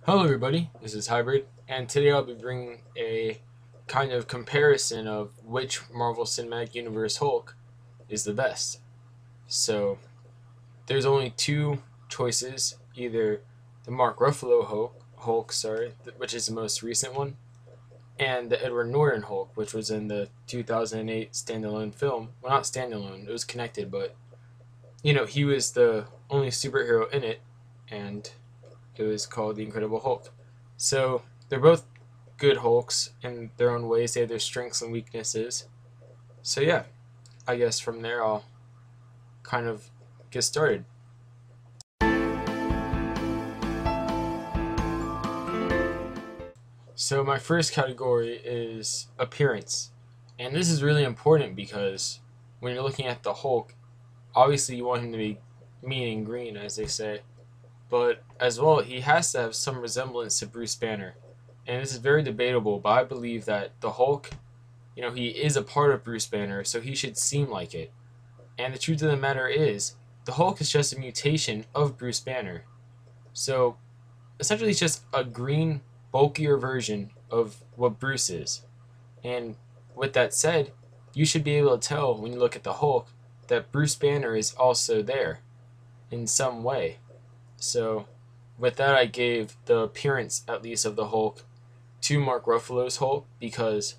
Hello everybody, this is Hybrid, and today I'll be bringing a kind of comparison of which Marvel Cinematic Universe Hulk is the best. So, there's only two choices, either the Mark Ruffalo Hulk, which is the most recent one, and the Edward Norton Hulk, which was in the 2008 standalone film. Well, not standalone, it was connected, but, he was the only superhero in it, and it was called The Incredible Hulk. So they're both good Hulks in their own ways. They have their strengths and weaknesses. So yeah, I guess from there I'll kind of get started. So my first category is appearance. And this is really important because when you're looking at the Hulk, obviously you want him to be mean and green, as they say. But as well, he has to have some resemblance to Bruce Banner. And this is very debatable, but I believe that the Hulk, he is a part of Bruce Banner, so he should seem like it. And the truth of the matter is, the Hulk is just a mutation of Bruce Banner. So essentially, it's just a green, bulkier version of what Bruce is. And with that said, you should be able to tell when you look at the Hulk that Bruce Banner is also there in some way. So, with that, I gave the appearance, at least, of the Hulk to Mark Ruffalo's Hulk because,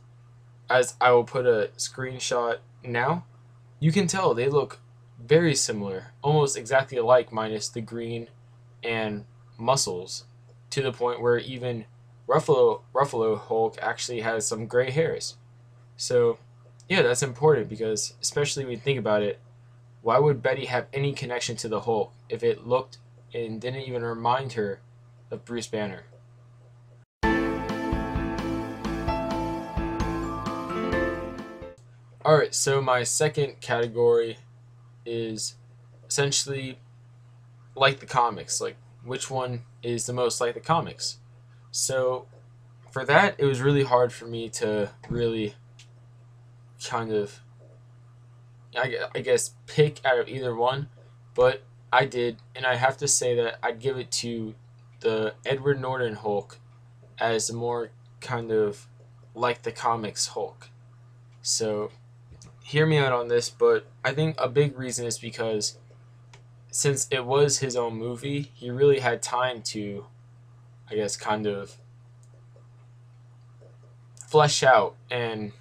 as I will put a screenshot now, you can tell they look very similar, almost exactly alike, minus the green and muscles, to the point where even Ruffalo Hulk actually has some gray hairs. So, yeah, that's important because, especially when you think about it, why would Betty have any connection to the Hulk if it looked and didn't even remind her of Bruce Banner? Alright, so my second category is essentially like the comics. Like, which one is the most like the comics? So, for that, it was really hard for me to really kind of, I guess, pick out of either one, but I did, and I have to say that I'd give it to the Edward Norton Hulk as a more kind of like the comics Hulk. So, hear me out on this, but I think a big reason is because since it was his own movie, he really had time to, I guess, kind of flesh out and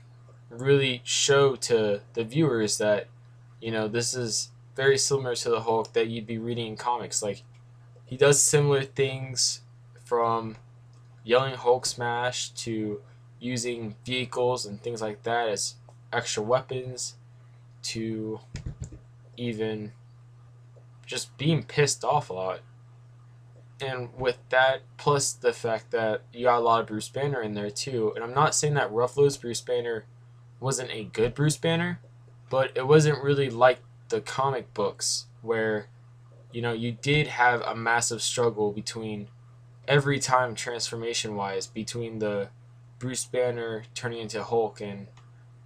really show to the viewers that, this is very similar to the Hulk that you'd be reading in comics. Like, he does similar things from yelling Hulk smash to using vehicles and things like that as extra weapons to even just being pissed off a lot. And with that, plus the fact that you got a lot of Bruce Banner in there too, and I'm not saying that Ruffalo's Bruce Banner wasn't a good Bruce Banner, but it wasn't really like the comic books where, you did have a massive struggle between every time transformation wise between the Bruce Banner turning into Hulk and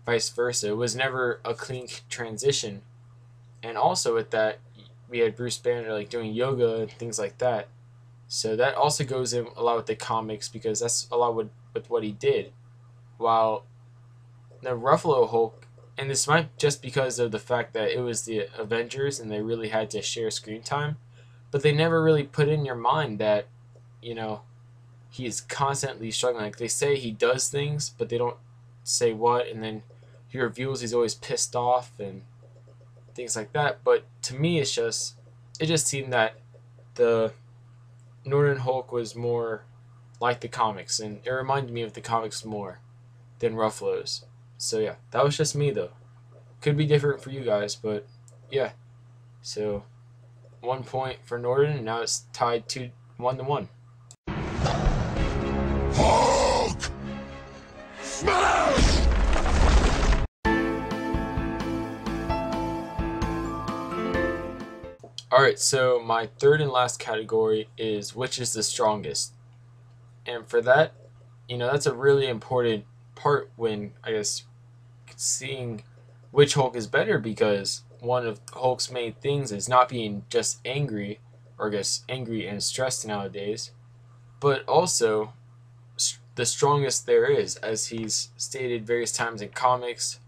vice versa. It was never a clean transition. And also with that, we had Bruce Banner like doing yoga and things like that. So that also goes in a lot with the comics because that's a lot with what he did. While the Ruffalo Hulk, and this might just because of the fact that it was the Avengers and they really had to share screen time, but they never really put in your mind that, you know, he is constantly struggling. Like, they say he does things, but they don't say what, and then he reveals he's always pissed off and things like that. But to me, it just seemed that the Northern Hulk was more like the comics, and it reminded me of the comics more than Ruffalo's. So yeah, that was just me though. Could be different for you guys, but yeah. So 1 point for Norton, and now it's tied to 1-1. Hulk! Smash! Alright, so my third and last category is which is the strongest. And for that, that's a really important part when, I guess, seeing which Hulk is better, because one of Hulk's main things is not being just angry, or I guess angry and stressed nowadays, but also the strongest there is, as he's stated various times in comics.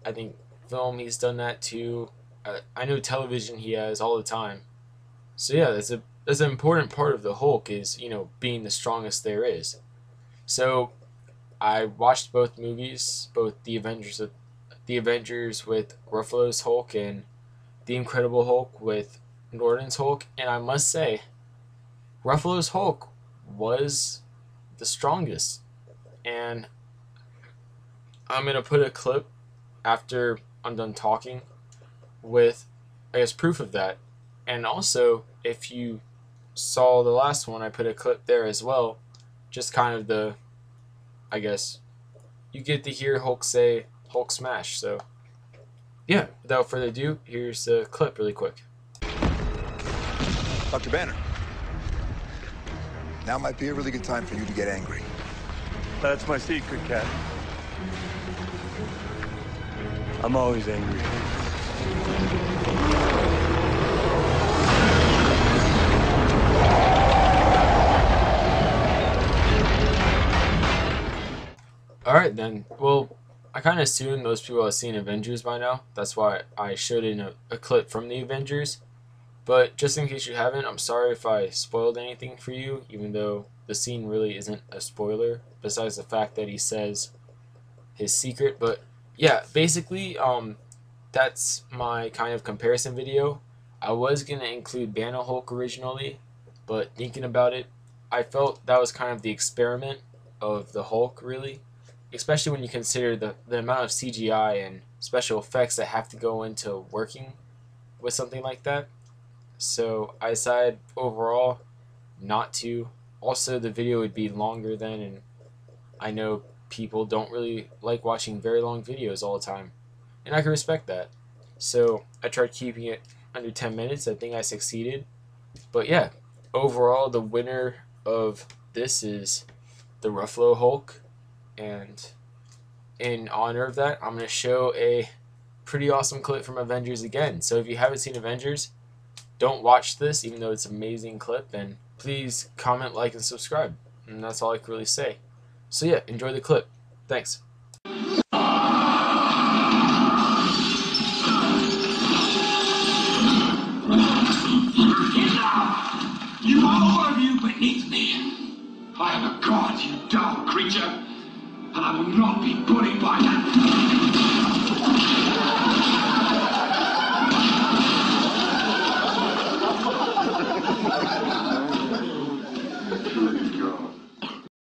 I think film he's done that too. I know television he has all the time. So yeah, that's an important part of the Hulk is, you know, being the strongest there is. So I watched both movies, both the Avengers with Ruffalo's Hulk and the Incredible Hulk with Norton's Hulk, and I must say, Ruffalo's Hulk was the strongest. And I'm gonna put a clip after I'm done talking with, I guess, proof of that. And also, if you saw the last one, I put a clip there as well. Just kind of the, I guess, you get to hear Hulk say Hulk smash. So, yeah, without further ado, here's the clip really quick. Dr. Banner, now might be a really good time for you to get angry. That's my secret, Cap. I'm always angry. Alright then, well, I kind of assumed most people have seen Avengers by now. That's why I showed in a clip from the Avengers. But just in case you haven't, I'm sorry if I spoiled anything for you, even though the scene really isn't a spoiler, besides the fact that he says his secret. But yeah, basically, that's my kind of comparison video. I was going to include Banner Hulk originally, but thinking about it, I felt that was kind of the experiment of the Hulk, really. Especially when you consider the amount of CGI and special effects that have to go into working with something like that. So I decided overall not to. Also, the video would be longer then, and I know people don't really like watching very long videos all the time, and I can respect that. So I tried keeping it under 10 minutes. I think I succeeded. But yeah, overall the winner of this is the Ruffalo Hulk, and in honor of that, I'm going to show a pretty awesome clip from Avengers again. So if you haven't seen Avengers, don't watch this, even though it's an amazing clip, and please comment, like, and subscribe. And that's all I can really say. So yeah, enjoy the clip. Thanks. You are all of you beneath me. I am a god, you dumb creature, and I will not be bullied by that.